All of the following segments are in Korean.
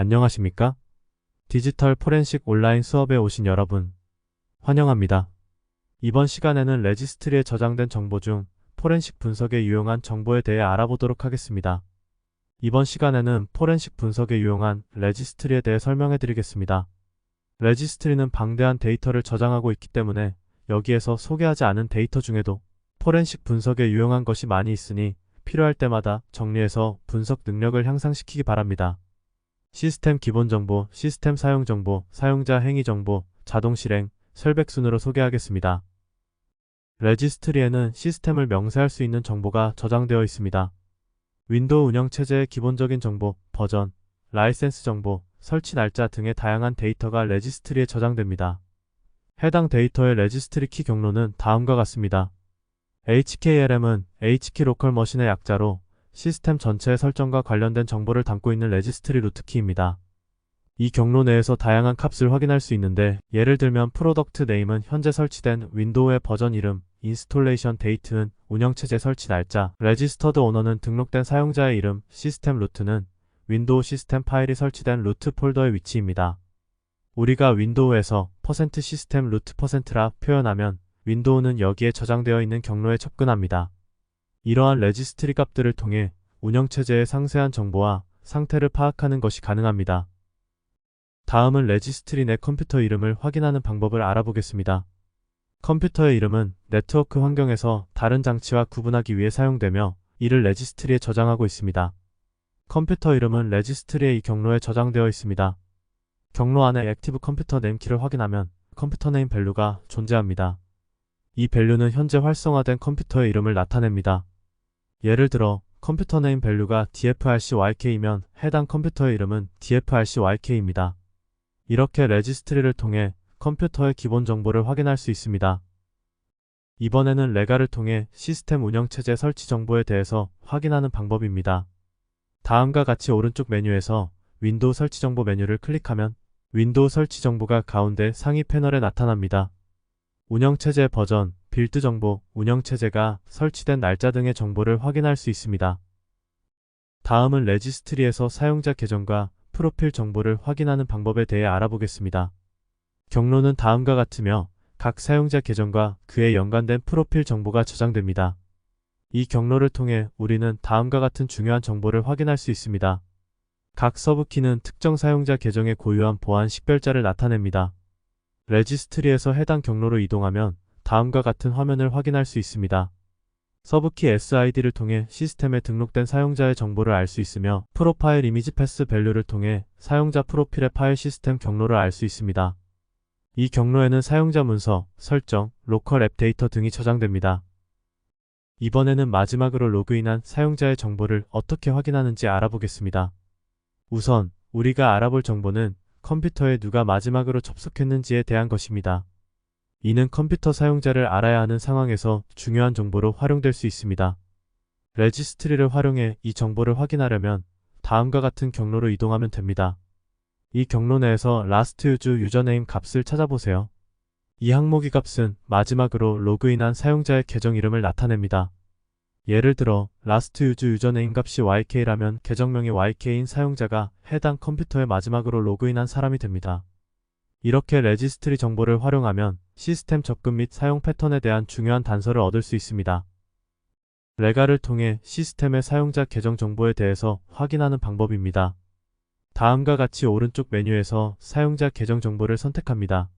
안녕하십니까? 디지털 포렌식 온라인 수업에 오신 여러분, 환영합니다. 이번 시간에는 레지스트리에 저장된 정보 중 포렌식 분석에 유용한 정보에 대해 알아보도록 하겠습니다. 이번 시간에는 포렌식 분석에 유용한 레지스트리에 대해 설명해 드리겠습니다. 레지스트리는 방대한 데이터를 저장하고 있기 때문에 여기에서 소개하지 않은 데이터 중에도 포렌식 분석에 유용한 것이 많이 있으니 필요할 때마다 정리해서 분석 능력을 향상시키기 바랍니다. 시스템 기본 정보, 시스템 사용 정보, 사용자 행위 정보, 자동 실행, 셀백 순으로 소개하겠습니다. 레지스트리에는 시스템을 명세할 수 있는 정보가 저장되어 있습니다. 윈도우 운영체제의 기본적인 정보, 버전, 라이센스 정보, 설치 날짜 등의 다양한 데이터가 레지스트리에 저장됩니다. 해당 데이터의 레지스트리 키 경로는 다음과 같습니다. HKLM은 HK 로컬 머신의 약자로 시스템 전체의 설정과 관련된 정보를 담고 있는 레지스트리 루트키입니다. 이 경로 내에서 다양한 값을 확인할 수 있는데, 예를 들면 프로덕트 네임은 현재 설치된 윈도우의 버전 이름, 인스톨레이션 데이트는 운영체제 설치 날짜, 레지스터드 오너는 등록된 사용자의 이름, 시스템 루트는 윈도우 시스템 파일이 설치된 루트 폴더의 위치입니다. 우리가 윈도우에서 %시스템 루트 %라 표현하면 윈도우는 여기에 저장되어 있는 경로에 접근합니다. 이러한 레지스트리 값들을 통해 운영체제의 상세한 정보와 상태를 파악하는 것이 가능합니다. 다음은 레지스트리 내 컴퓨터 이름을 확인하는 방법을 알아보겠습니다. 컴퓨터의 이름은 네트워크 환경에서 다른 장치와 구분하기 위해 사용되며 이를 레지스트리에 저장하고 있습니다. 컴퓨터 이름은 레지스트리의 이 경로에 저장되어 있습니다. 경로 안에 액티브 컴퓨터 네임키를 확인하면 컴퓨터 네임 밸류가 존재합니다. 이 밸류는 현재 활성화된 컴퓨터의 이름을 나타냅니다. 예를 들어 컴퓨터 네임 밸류가 dfrcyK이면 해당 컴퓨터의 이름은 dfrcyK입니다. 이렇게 레지스트리를 통해 컴퓨터의 기본 정보를 확인할 수 있습니다. 이번에는 레가를 통해 시스템 운영체제 설치 정보에 대해서 확인하는 방법입니다. 다음과 같이 오른쪽 메뉴에서 윈도우 설치 정보 메뉴를 클릭하면 윈도우 설치 정보가 가운데 상위 패널에 나타납니다. 운영체제 버전, 빌드 정보, 운영체제가 설치된 날짜 등의 정보를 확인할 수 있습니다. 다음은 레지스트리에서 사용자 계정과 프로필 정보를 확인하는 방법에 대해 알아보겠습니다. 경로는 다음과 같으며 각 사용자 계정과 그에 연관된 프로필 정보가 저장됩니다. 이 경로를 통해 우리는 다음과 같은 중요한 정보를 확인할 수 있습니다. 각 서브키는 특정 사용자 계정의 고유한 보안 식별자를 나타냅니다. 레지스트리에서 해당 경로로 이동하면 다음과 같은 화면을 확인할 수 있습니다. 서브키 SID를 통해 시스템에 등록된 사용자의 정보를 알 수 있으며 프로파일 이미지 패스 밸류를 통해 사용자 프로필의 파일 시스템 경로를 알 수 있습니다. 이 경로에는 사용자 문서, 설정, 로컬 앱 데이터 등이 저장됩니다. 이번에는 마지막으로 로그인한 사용자의 정보를 어떻게 확인하는지 알아보겠습니다. 우선 우리가 알아볼 정보는 컴퓨터에 누가 마지막으로 접속했는지에 대한 것입니다. 이는 컴퓨터 사용자를 알아야 하는 상황에서 중요한 정보로 활용될 수 있습니다. 레지스트리를 활용해 이 정보를 확인하려면 다음과 같은 경로로 이동하면 됩니다. 이 경로 내에서 last use 유저네임 값을 찾아보세요. 이 항목의 값은 마지막으로 로그인한 사용자의 계정 이름을 나타냅니다. 예를 들어 last use 유저네임 값이 YK라면 계정명이 YK인 사용자가 해당 컴퓨터에 마지막으로 로그인한 사람이 됩니다. 이렇게 레지스트리 정보를 활용하면 시스템 접근 및 사용 패턴에 대한 중요한 단서를 얻을 수 있습니다. 레가를 통해 시스템의 사용자 계정 정보에 대해서 확인하는 방법입니다. 다음과 같이 오른쪽 메뉴에서 사용자 계정 정보를 선택합니다.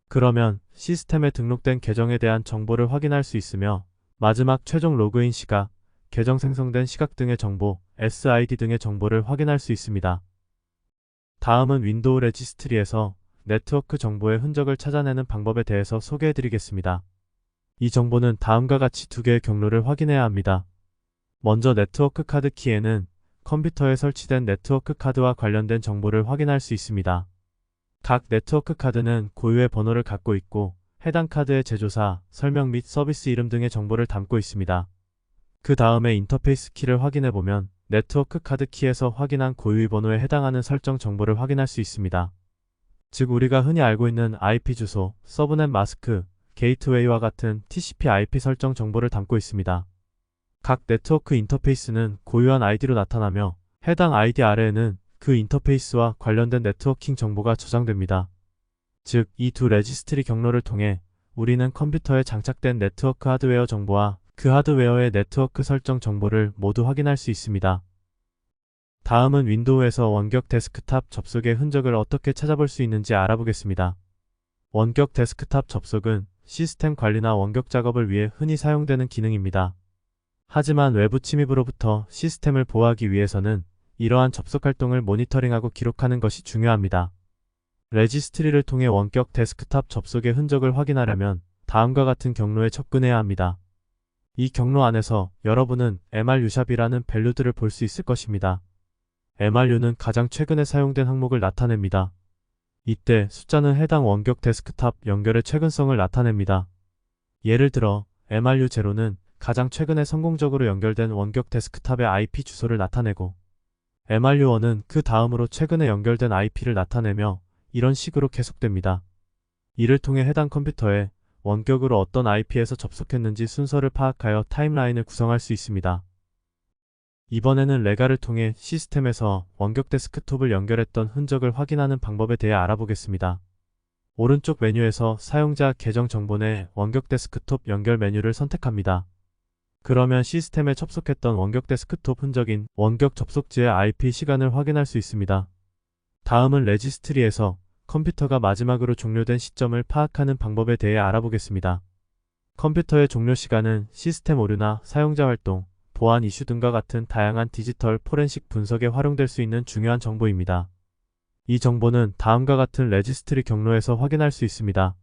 그러면 시스템에 등록된 계정에 대한 정보를 확인할 수 있으며 마지막 최종 로그인 시각, 계정 생성된 시각 등의 정보, SID 등의 정보를 확인할 수 있습니다. 다음은 윈도우 레지스트리에서 네트워크 정보의 흔적을 찾아내는 방법에 대해서 소개해 드리겠습니다. 이 정보는 다음과 같이 두 개의 경로를 확인해야 합니다. 먼저 네트워크 카드 키에는 컴퓨터에 설치된 네트워크 카드와 관련된 정보를 확인할 수 있습니다. 각 네트워크 카드는 고유의 번호를 갖고 있고 해당 카드의 제조사, 설명 및 서비스 이름 등의 정보를 담고 있습니다. 그 다음에 인터페이스 키를 확인해보면 네트워크 카드 키에서 확인한 고유의 번호에 해당하는 설정 정보를 확인할 수 있습니다. 즉 우리가 흔히 알고 있는 IP 주소, 서브넷 마스크, 게이트웨이와 같은 TCP IP 설정 정보를 담고 있습니다. 각 네트워크 인터페이스는 고유한 아이디로 나타나며 해당 아이디 아래에는 그 인터페이스와 관련된 네트워킹 정보가 저장됩니다. 즉, 이 두 레지스트리 경로를 통해 우리는 컴퓨터에 장착된 네트워크 하드웨어 정보와 그 하드웨어의 네트워크 설정 정보를 모두 확인할 수 있습니다. 다음은 윈도우에서 원격 데스크탑 접속의 흔적을 어떻게 찾아볼 수 있는지 알아보겠습니다. 원격 데스크탑 접속은 시스템 관리나 원격 작업을 위해 흔히 사용되는 기능입니다. 하지만 외부 침입으로부터 시스템을 보호하기 위해서는 이러한 접속 활동을 모니터링하고 기록하는 것이 중요합니다. 레지스트리를 통해 원격 데스크탑 접속의 흔적을 확인하려면 다음과 같은 경로에 접근해야 합니다. 이 경로 안에서 여러분은 MRU샵이라는 밸류들을 볼 수 있을 것입니다. MRU는 가장 최근에 사용된 항목을 나타냅니다. 이때 숫자는 해당 원격 데스크탑 연결의 최근성을 나타냅니다. 예를 들어 MRU0는 가장 최근에 성공적으로 연결된 원격 데스크탑의 IP 주소를 나타내고 MRU1은 그 다음으로 최근에 연결된 IP를 나타내며 이런 식으로 계속됩니다. 이를 통해 해당 컴퓨터에 원격으로 어떤 IP에서 접속했는지 순서를 파악하여 타임라인을 구성할 수 있습니다. 이번에는 레가를 통해 시스템에서 원격 데스크톱을 연결했던 흔적을 확인하는 방법에 대해 알아보겠습니다. 오른쪽 메뉴에서 사용자 계정 정보 내 원격 데스크톱 연결 메뉴를 선택합니다. 그러면 시스템에 접속했던 원격 데스크톱 흔적인 원격 접속지의 IP 시간을 확인할 수 있습니다. 다음은 레지스트리에서 컴퓨터가 마지막으로 종료된 시점을 파악하는 방법에 대해 알아보겠습니다. 컴퓨터의 종료 시간은 시스템 오류나 사용자 활동, 보안 이슈 등과 같은 다양한 디지털 포렌식 분석에 활용될 수 있는 중요한 정보입니다. 이 정보는 다음과 같은 레지스트리 경로에서 확인할 수 있습니다.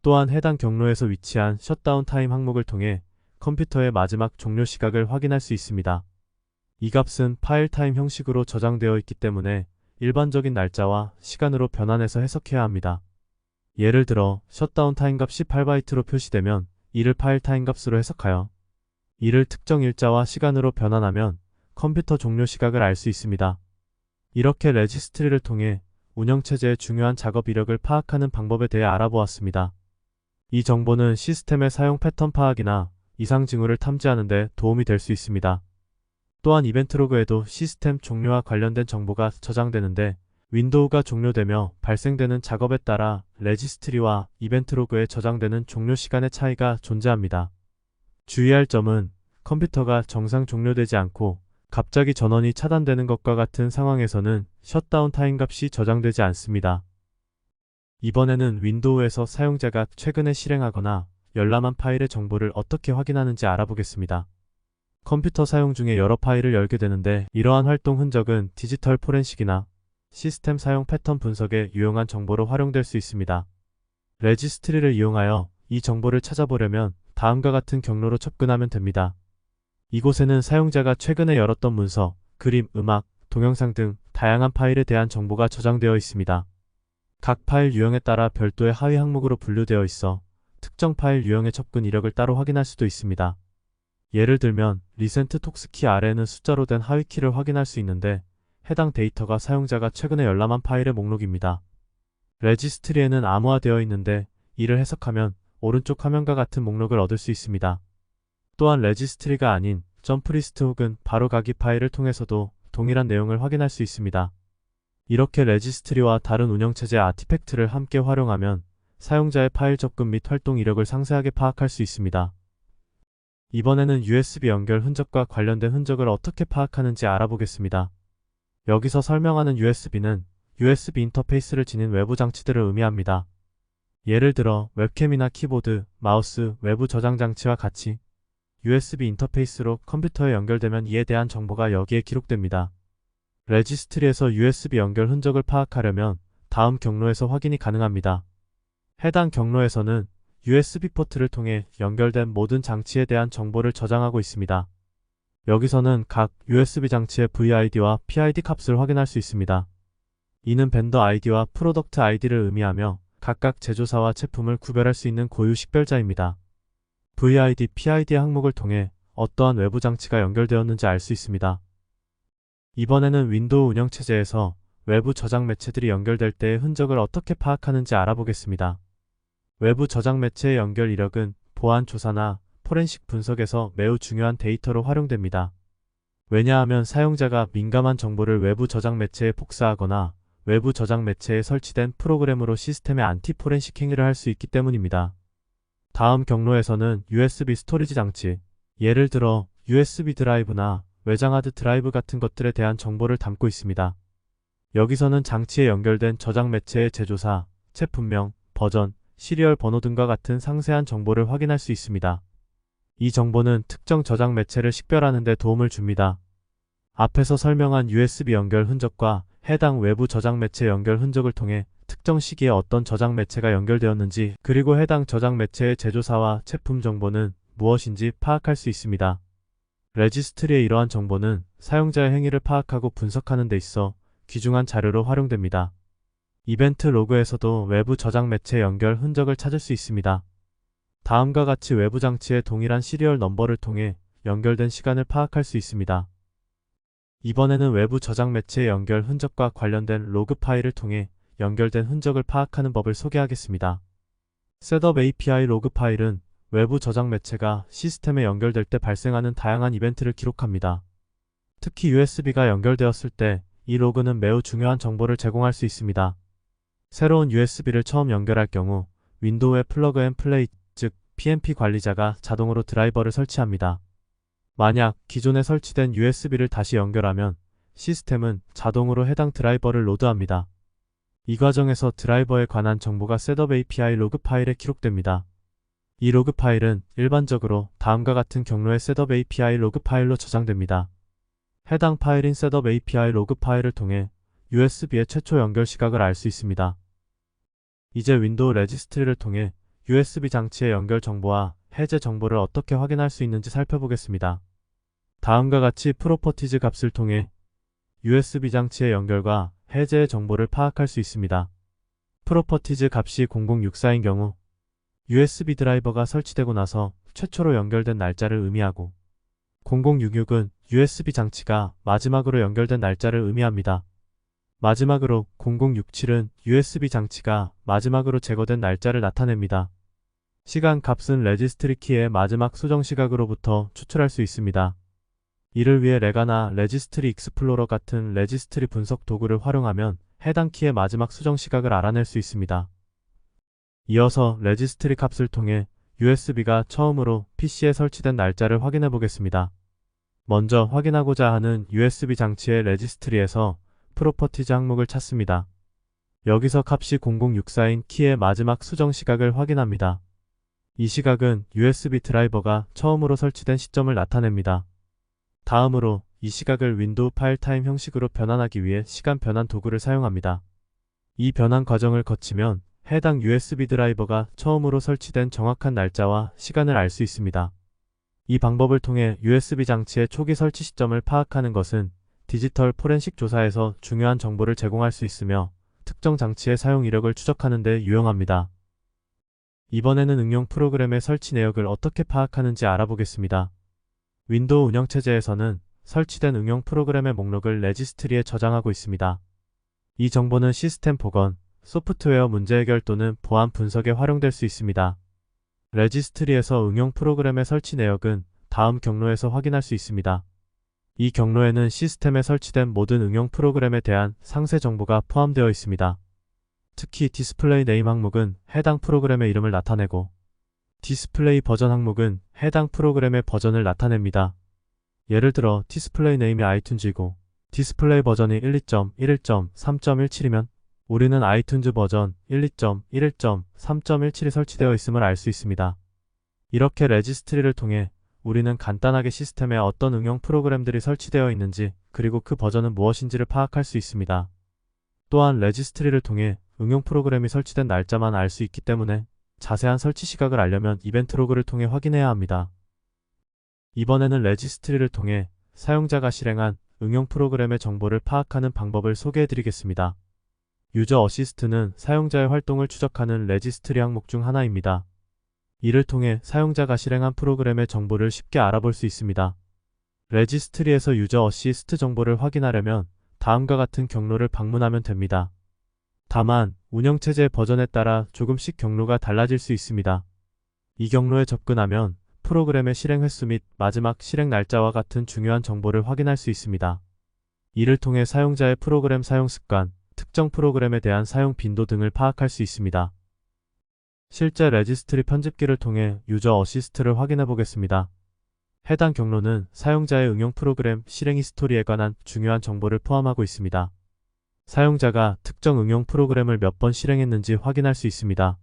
또한 해당 경로에서 위치한 셧다운 타임 항목을 통해 컴퓨터의 마지막 종료 시각을 확인할 수 있습니다. 이 값은 파일 타임 형식으로 저장되어 있기 때문에 일반적인 날짜와 시간으로 변환해서 해석해야 합니다. 예를 들어 셧다운 타임 값이 8바이트로 표시되면 이를 파일 타임 값으로 해석하여 이를 특정 일자와 시간으로 변환하면 컴퓨터 종료 시각을 알 수 있습니다. 이렇게 레지스트리를 통해 운영체제의 중요한 작업 이력을 파악하는 방법에 대해 알아보았습니다. 이 정보는 시스템의 사용 패턴 파악이나 이상 징후를 탐지하는 데 도움이 될 수 있습니다. 또한 이벤트 로그에도 시스템 종료와 관련된 정보가 저장되는데 윈도우가 종료되며 발생되는 작업에 따라 레지스트리와 이벤트 로그에 저장되는 종료 시간의 차이가 존재합니다. 주의할 점은 컴퓨터가 정상 종료되지 않고 갑자기 전원이 차단되는 것과 같은 상황에서는 셧다운 타임 값이 저장되지 않습니다. 이번에는 윈도우에서 사용자가 최근에 실행하거나 열람한 파일의 정보를 어떻게 확인하는지 알아보겠습니다. 컴퓨터 사용 중에 여러 파일을 열게 되는데 이러한 활동 흔적은 디지털 포렌식이나 시스템 사용 패턴 분석에 유용한 정보로 활용될 수 있습니다. 레지스트리를 이용하여 이 정보를 찾아보려면 다음과 같은 경로로 접근하면 됩니다. 이곳에는 사용자가 최근에 열었던 문서, 그림, 음악, 동영상 등 다양한 파일에 대한 정보가 저장되어 있습니다. 각 파일 유형에 따라 별도의 하위 항목으로 분류되어 있어 특정 파일 유형의 접근 이력을 따로 확인할 수도 있습니다. 예를 들면 리센트 톡스 키 아래에는 숫자로 된 하위 키를 확인할 수 있는데 해당 데이터가 사용자가 최근에 열람한 파일의 목록입니다. 레지스트리에는 암호화되어 있는데 이를 해석하면 오른쪽 화면과 같은 목록을 얻을 수 있습니다. 또한 레지스트리가 아닌 점프리스트 혹은 바로 가기 파일을 통해서도 동일한 내용을 확인할 수 있습니다. 이렇게 레지스트리와 다른 운영체제 아티팩트를 함께 활용하면 사용자의 파일 접근 및 활동 이력을 상세하게 파악할 수 있습니다. 이번에는 USB 연결 흔적과 관련된 흔적을 어떻게 파악하는지 알아보겠습니다. 여기서 설명하는 USB는 USB 인터페이스를 지닌 외부 장치들을 의미합니다. 예를 들어 웹캠이나 키보드, 마우스, 외부 저장 장치와 같이 USB 인터페이스로 컴퓨터에 연결되면 이에 대한 정보가 여기에 기록됩니다. 레지스트리에서 USB 연결 흔적을 파악하려면 다음 경로에서 확인이 가능합니다. 해당 경로에서는 USB 포트를 통해 연결된 모든 장치에 대한 정보를 저장하고 있습니다. 여기서는 각 USB 장치의 VID와 PID 값을 확인할 수 있습니다. 이는 벤더 아이디와 프로덕트 아이디를 의미하며 각각 제조사와 제품을 구별할 수 있는 고유 식별자입니다. VID, PID 항목을 통해 어떠한 외부 장치가 연결되었는지 알 수 있습니다. 이번에는 윈도우 운영체제에서 외부 저장 매체들이 연결될 때의 흔적을 어떻게 파악하는지 알아보겠습니다. 외부 저장 매체의 연결 이력은 보안 조사나 포렌식 분석에서 매우 중요한 데이터로 활용됩니다. 왜냐하면 사용자가 민감한 정보를 외부 저장 매체에 복사하거나 외부 저장 매체에 설치된 프로그램으로 시스템의 안티 포렌식 행위를 할 수 있기 때문입니다. 다음 경로에서는 USB 스토리지 장치, 예를 들어 USB 드라이브나 외장 하드 드라이브 같은 것들에 대한 정보를 담고 있습니다. 여기서는 장치에 연결된 저장 매체의 제조사, 제품명, 버전, 시리얼 번호 등과 같은 상세한 정보를 확인할 수 있습니다. 이 정보는 특정 저장 매체를 식별하는 데 도움을 줍니다. 앞에서 설명한 USB 연결 흔적과 해당 외부 저장 매체 연결 흔적을 통해 특정 시기에 어떤 저장 매체가 연결되었는지 그리고 해당 저장 매체의 제조사와 제품 정보는 무엇인지 파악할 수 있습니다. 레지스트리의 이러한 정보는 사용자의 행위를 파악하고 분석하는 데 있어 귀중한 자료로 활용됩니다. 이벤트 로그에서도 외부 저장 매체 연결 흔적을 찾을 수 있습니다. 다음과 같이 외부 장치의 동일한 시리얼 넘버를 통해 연결된 시간을 파악할 수 있습니다. 이번에는 외부 저장 매체의 연결 흔적과 관련된 로그 파일을 통해 연결된 흔적을 파악하는 법을 소개하겠습니다. 셋업 API 로그 파일은 외부 저장 매체가 시스템에 연결될 때 발생하는 다양한 이벤트를 기록합니다. 특히 USB가 연결되었을 때 이 로그는 매우 중요한 정보를 제공할 수 있습니다. 새로운 USB를 처음 연결할 경우 윈도우의 플러그 앤 플레이, 즉 PNP 관리자가 자동으로 드라이버를 설치합니다. 만약 기존에 설치된 USB를 다시 연결하면 시스템은 자동으로 해당 드라이버를 로드합니다. 이 과정에서 드라이버에 관한 정보가 셋업 API 로그 파일에 기록됩니다. 이 로그 파일은 일반적으로 다음과 같은 경로의 셋업 API 로그 파일로 저장됩니다. 해당 파일인 셋업 API 로그 파일을 통해 USB의 최초 연결 시각을 알 수 있습니다. 이제 윈도우 레지스트리를 통해 USB 장치의 연결 정보와 해제 정보를 어떻게 확인할 수 있는지 살펴보겠습니다. 다음과 같이 프로퍼티즈 값을 통해 USB 장치의 연결과 해제의 정보를 파악할 수 있습니다. 프로퍼티즈 값이 0064인 경우 USB 드라이버가 설치되고 나서 최초로 연결된 날짜를 의미하고 0066은 USB 장치가 마지막으로 연결된 날짜를 의미합니다. 마지막으로 0067은 USB 장치가 마지막으로 제거된 날짜를 나타냅니다. 시간 값은 레지스트리 키의 마지막 수정 시각으로부터 추출할 수 있습니다. 이를 위해 레가나 레지스트리 익스플로러 같은 레지스트리 분석 도구를 활용하면 해당 키의 마지막 수정 시각을 알아낼 수 있습니다. 이어서 레지스트리 값을 통해 USB가 처음으로 PC에 설치된 날짜를 확인해 보겠습니다. 먼저 확인하고자 하는 USB 장치의 레지스트리에서 프로퍼티즈 항목을 찾습니다. 여기서 값이 0064인 키의 마지막 수정 시각을 확인합니다. 이 시각은 USB 드라이버가 처음으로 설치된 시점을 나타냅니다. 다음으로 이 시각을 윈도우 파일 타임 형식으로 변환하기 위해 시간 변환 도구를 사용합니다. 이 변환 과정을 거치면 해당 USB 드라이버가 처음으로 설치된 정확한 날짜와 시간을 알 수 있습니다. 이 방법을 통해 USB 장치의 초기 설치 시점을 파악하는 것은 디지털 포렌식 조사에서 중요한 정보를 제공할 수 있으며 특정 장치의 사용 이력을 추적하는 데 유용합니다. 이번에는 응용 프로그램의 설치 내역을 어떻게 파악하는지 알아보겠습니다. 윈도우 운영체제에서는 설치된 응용 프로그램의 목록을 레지스트리에 저장하고 있습니다. 이 정보는 시스템 복원, 소프트웨어 문제 해결 또는 보안 분석에 활용될 수 있습니다. 레지스트리에서 응용 프로그램의 설치 내역은 다음 경로에서 확인할 수 있습니다. 이 경로에는 시스템에 설치된 모든 응용 프로그램에 대한 상세 정보가 포함되어 있습니다. 특히 디스플레이 네임 항목은 해당 프로그램의 이름을 나타내고 디스플레이 버전 항목은 해당 프로그램의 버전을 나타냅니다. 예를 들어 디스플레이 네임이 아이튠즈이고 디스플레이 버전이 12.11.3.17이면 우리는 아이튠즈 버전 12.11.3.17이 설치되어 있음을 알 수 있습니다. 이렇게 레지스트리를 통해 우리는 간단하게 시스템에 어떤 응용 프로그램들이 설치되어 있는지 그리고 그 버전은 무엇인지를 파악할 수 있습니다. 또한 레지스트리를 통해 응용 프로그램이 설치된 날짜만 알 수 있기 때문에 자세한 설치 시각을 알려면 이벤트 로그를 통해 확인해야 합니다. 이번에는 레지스트리를 통해 사용자가 실행한 응용 프로그램의 정보를 파악하는 방법을 소개해드리겠습니다. 유저 어시스트는 사용자의 활동을 추적하는 레지스트리 항목 중 하나입니다. 이를 통해 사용자가 실행한 프로그램의 정보를 쉽게 알아볼 수 있습니다. 레지스트리에서 유저 어시스트 정보를 확인하려면 다음과 같은 경로를 방문하면 됩니다. 다만 운영체제 버전에 따라 조금씩 경로가 달라질 수 있습니다. 이 경로에 접근하면 프로그램의 실행 횟수 및 마지막 실행 날짜와 같은 중요한 정보를 확인할 수 있습니다. 이를 통해 사용자의 프로그램 사용 습관, 특정 프로그램에 대한 사용 빈도 등을 파악할 수 있습니다. 실제 레지스트리 편집기를 통해 유저 어시스트를 확인해 보겠습니다. 해당 경로는 사용자의 응용 프로그램 실행 히스토리에 관한 중요한 정보를 포함하고 있습니다. 사용자가 특정 응용 프로그램을 몇 번 실행했는지 확인할 수 있습니다.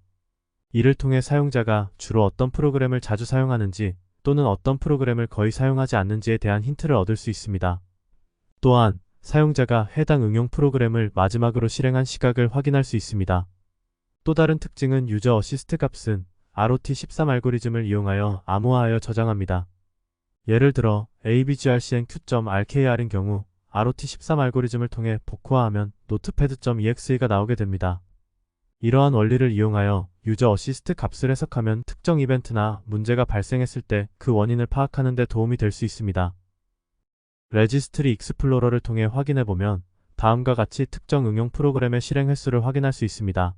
이를 통해 사용자가 주로 어떤 프로그램을 자주 사용하는지 또는 어떤 프로그램을 거의 사용하지 않는지에 대한 힌트를 얻을 수 있습니다. 또한 사용자가 해당 응용 프로그램을 마지막으로 실행한 시각을 확인할 수 있습니다. 또 다른 특징은 유저 어시스트 값은 ROT13 알고리즘을 이용하여 암호화하여 저장합니다. 예를 들어 abgrcnq.rkr인 경우 ROT13 알고리즘을 통해 복호화하면 notepad.exe가 나오게 됩니다. 이러한 원리를 이용하여 유저 어시스트 값을 해석하면 특정 이벤트나 문제가 발생했을 때 그 원인을 파악하는 데 도움이 될 수 있습니다. 레지스트리 익스플로러를 통해 확인해보면 다음과 같이 특정 응용 프로그램의 실행 횟수를 확인할 수 있습니다.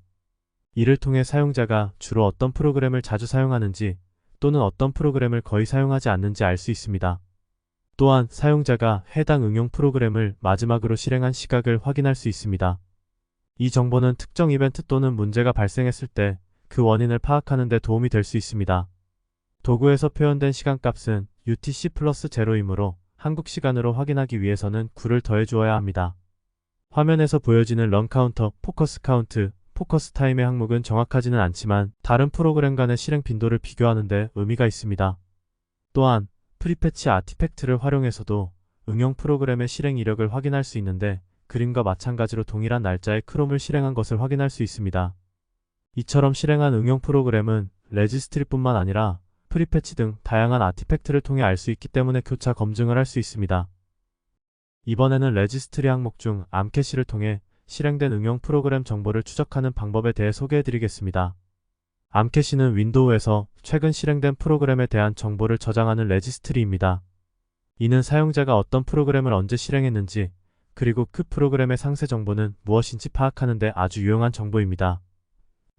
이를 통해 사용자가 주로 어떤 프로그램을 자주 사용하는지 또는 어떤 프로그램을 거의 사용하지 않는지 알 수 있습니다. 또한 사용자가 해당 응용 프로그램을 마지막으로 실행한 시각을 확인할 수 있습니다. 이 정보는 특정 이벤트 또는 문제가 발생했을 때 그 원인을 파악하는 데 도움이 될 수 있습니다. 도구에서 표현된 시간값은 UTC 플러스 0이므로 한국 시간으로 확인하기 위해서는 9를 더해 주어야 합니다. 화면에서 보여지는 런 카운터, 포커스 카운트, 포커스 타임의 항목은 정확하지는 않지만 다른 프로그램 간의 실행 빈도를 비교하는 데 의미가 있습니다. 또한 프리패치 아티팩트를 활용해서도 응용 프로그램의 실행 이력을 확인할 수 있는데 그림과 마찬가지로 동일한 날짜에 크롬을 실행한 것을 확인할 수 있습니다. 이처럼 실행한 응용 프로그램은 레지스트리뿐만 아니라 프리패치 등 다양한 아티팩트를 통해 알 수 있기 때문에 교차 검증을 할 수 있습니다. 이번에는 레지스트리 항목 중 암캐시를 통해 실행된 응용 프로그램 정보를 추적하는 방법에 대해 소개해드리겠습니다. 암캐시는 윈도우에서 최근 실행된 프로그램에 대한 정보를 저장하는 레지스트리입니다. 이는 사용자가 어떤 프로그램을 언제 실행했는지 그리고 그 프로그램의 상세 정보는 무엇인지 파악하는 데 아주 유용한 정보입니다.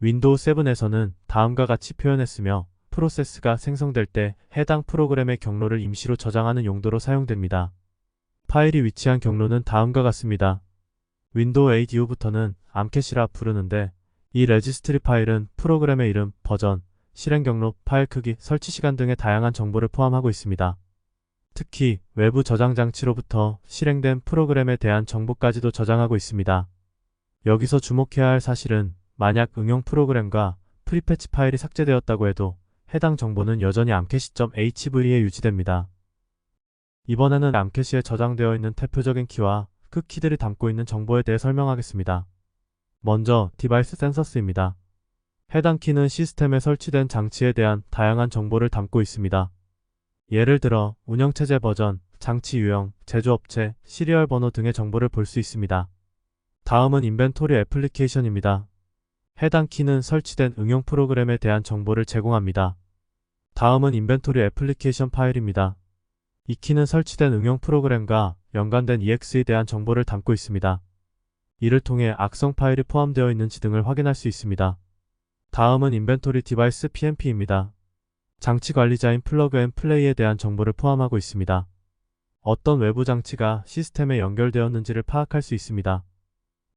윈도우 7에서는 다음과 같이 표현했으며 프로세스가 생성될 때 해당 프로그램의 경로를 임시로 저장하는 용도로 사용됩니다. 파일이 위치한 경로는 다음과 같습니다. 윈도우 A 이후부터는 암캐시라 부르는데 이 레지스트리 파일은 프로그램의 이름, 버전, 실행 경로, 파일 크기, 설치 시간 등의 다양한 정보를 포함하고 있습니다. 특히 외부 저장 장치로부터 실행된 프로그램에 대한 정보까지도 저장하고 있습니다. 여기서 주목해야 할 사실은 만약 응용 프로그램과 프리패치 파일이 삭제되었다고 해도 해당 정보는 여전히 암캐시.hv에 유지됩니다. 이번에는 암캐시에 저장되어 있는 대표적인 키와 그 키들이 담고 있는 정보에 대해 설명하겠습니다. 먼저 디바이스 센서스입니다. 해당 키는 시스템에 설치된 장치에 대한 다양한 정보를 담고 있습니다. 예를 들어 운영체제 버전, 장치 유형, 제조업체, 시리얼 번호 등의 정보를 볼 수 있습니다. 다음은 인벤토리 애플리케이션입니다. 해당 키는 설치된 응용 프로그램에 대한 정보를 제공합니다. 다음은 인벤토리 애플리케이션 파일입니다. 이 키는 설치된 응용 프로그램과 연관된 EX에 대한 정보를 담고 있습니다. 이를 통해 악성 파일이 포함되어 있는지 등을 확인할 수 있습니다. 다음은 인벤토리 디바이스 PNP입니다. 장치 관리자인 플러그 앤 플레이에 대한 정보를 포함하고 있습니다. 어떤 외부 장치가 시스템에 연결되었는지를 파악할 수 있습니다.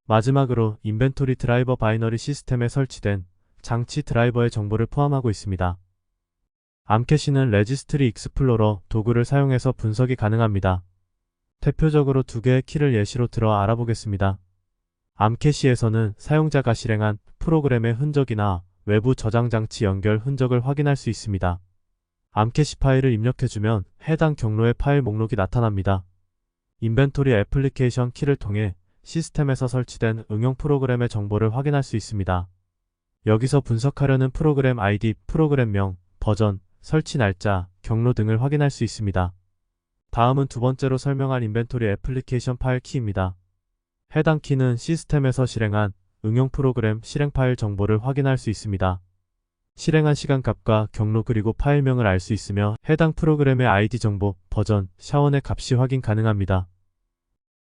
마지막으로 인벤토리 드라이버 바이너리 시스템에 설치된 장치 드라이버의 정보를 포함하고 있습니다. 암캐시는 레지스트리 익스플로러 도구를 사용해서 분석이 가능합니다. 대표적으로 두 개의 키를 예시로 들어 알아보겠습니다. 암캐시에서는 사용자가 실행한 프로그램의 흔적이나 외부 저장 장치 연결 흔적을 확인할 수 있습니다. 암캐시 파일을 입력해주면 해당 경로의 파일 목록이 나타납니다. 인벤토리 애플리케이션 키를 통해 시스템에서 설치된 응용 프로그램의 정보를 확인할 수 있습니다. 여기서 분석하려는 프로그램 ID, 프로그램명, 버전, 설치 날짜, 경로 등을 확인할 수 있습니다. 다음은 두 번째로 설명할 인벤토리 애플리케이션 파일 키입니다. 해당 키는 시스템에서 실행한 응용 프로그램 실행 파일 정보를 확인할 수 있습니다. 실행한 시간값과 경로 그리고 파일명을 알 수 있으며 해당 프로그램의 ID 정보, 버전, 샤원의 값이 확인 가능합니다.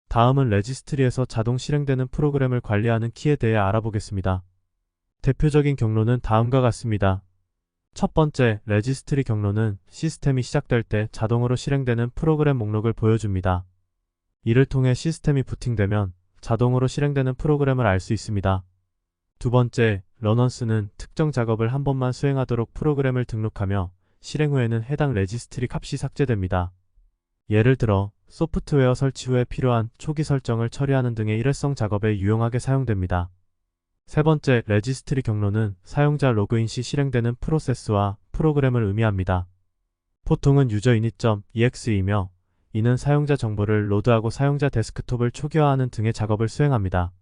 다음은 레지스트리에서 자동 실행되는 프로그램을 관리하는 키에 대해 알아보겠습니다. 대표적인 경로는 다음과 같습니다. 첫 번째, 레지스트리 경로는 시스템이 시작될 때 자동으로 실행되는 프로그램 목록을 보여줍니다. 이를 통해 시스템이 부팅되면 자동으로 실행되는 프로그램을 알 수 있습니다. 두 번째, 러넌스는 특정 작업을 한 번만 수행하도록 프로그램을 등록하며 실행 후에는 해당 레지스트리 값이 삭제됩니다. 예를 들어 소프트웨어 설치 후에 필요한 초기 설정을 처리하는 등의 일회성 작업에 유용하게 사용됩니다. 세 번째, 레지스트리 경로는 사용자 로그인 시 실행되는 프로세스와 프로그램을 의미합니다. 보통은 user-init.exe이며 이는 사용자 정보를 로드하고 사용자 데스크톱을 초기화하는 등의 작업을 수행합니다.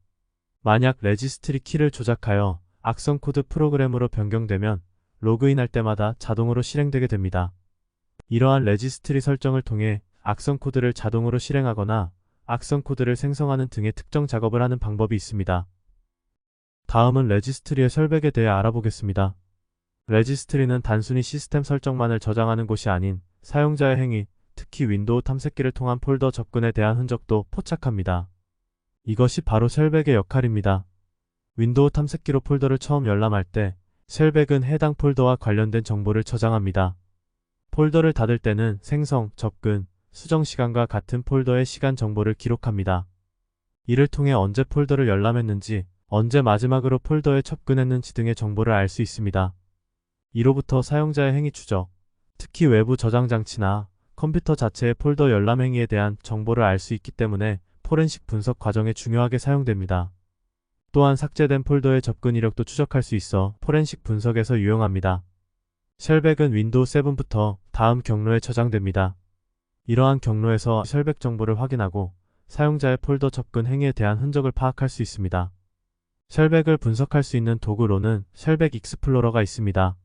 만약 레지스트리 키를 조작하여 악성 코드 프로그램으로 변경되면 로그인할 때마다 자동으로 실행되게 됩니다. 이러한 레지스트리 설정을 통해 악성 코드를 자동으로 실행하거나 악성 코드를 생성하는 등의 특정 작업을 하는 방법이 있습니다. 다음은 레지스트리의 설백에 대해 알아보겠습니다. 레지스트리는 단순히 시스템 설정만을 저장하는 곳이 아닌 사용자의 행위, 특히 윈도우 탐색기를 통한 폴더 접근에 대한 흔적도 포착합니다. 이것이 바로 쉘백의 역할입니다. 윈도우 탐색기로 폴더를 처음 열람할 때 쉘백은 해당 폴더와 관련된 정보를 저장합니다. 폴더를 닫을 때는 생성, 접근, 수정 시간과 같은 폴더의 시간 정보를 기록합니다. 이를 통해 언제 폴더를 열람했는지, 언제 마지막으로 폴더에 접근했는지 등의 정보를 알 수 있습니다. 이로부터 사용자의 행위 추적, 특히 외부 저장 장치나 컴퓨터 자체의 폴더 열람 행위에 대한 정보를 알 수 있기 때문에 포렌식 분석 과정에 중요하게 사용됩니다. 또한 삭제된 폴더의 접근 이력도 추적할 수 있어 포렌식 분석에서 유용합니다. 쉘백은 윈도우 7부터 다음 경로에 저장됩니다. 이러한 경로에서 쉘백 정보를 확인하고 사용자의 폴더 접근 행위에 대한 흔적을 파악할 수 있습니다. 쉘백을 분석할 수 있는 도구로는 쉘백 익스플로러가 있습니다.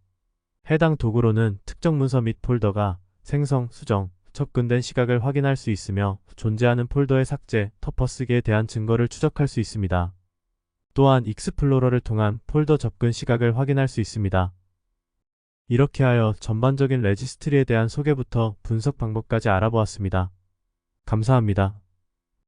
해당 도구로는 특정 문서 및 폴더가 생성, 수정, 접근된 시각을 확인할 수 있으며 존재하는 폴더의 삭제, 덮어쓰기에 대한 증거를 추적할 수 있습니다. 또한 익스플로러를 통한 폴더 접근 시각을 확인할 수 있습니다. 이렇게 하여 전반적인 레지스트리에 대한 소개부터 분석 방법까지 알아보았습니다. 감사합니다.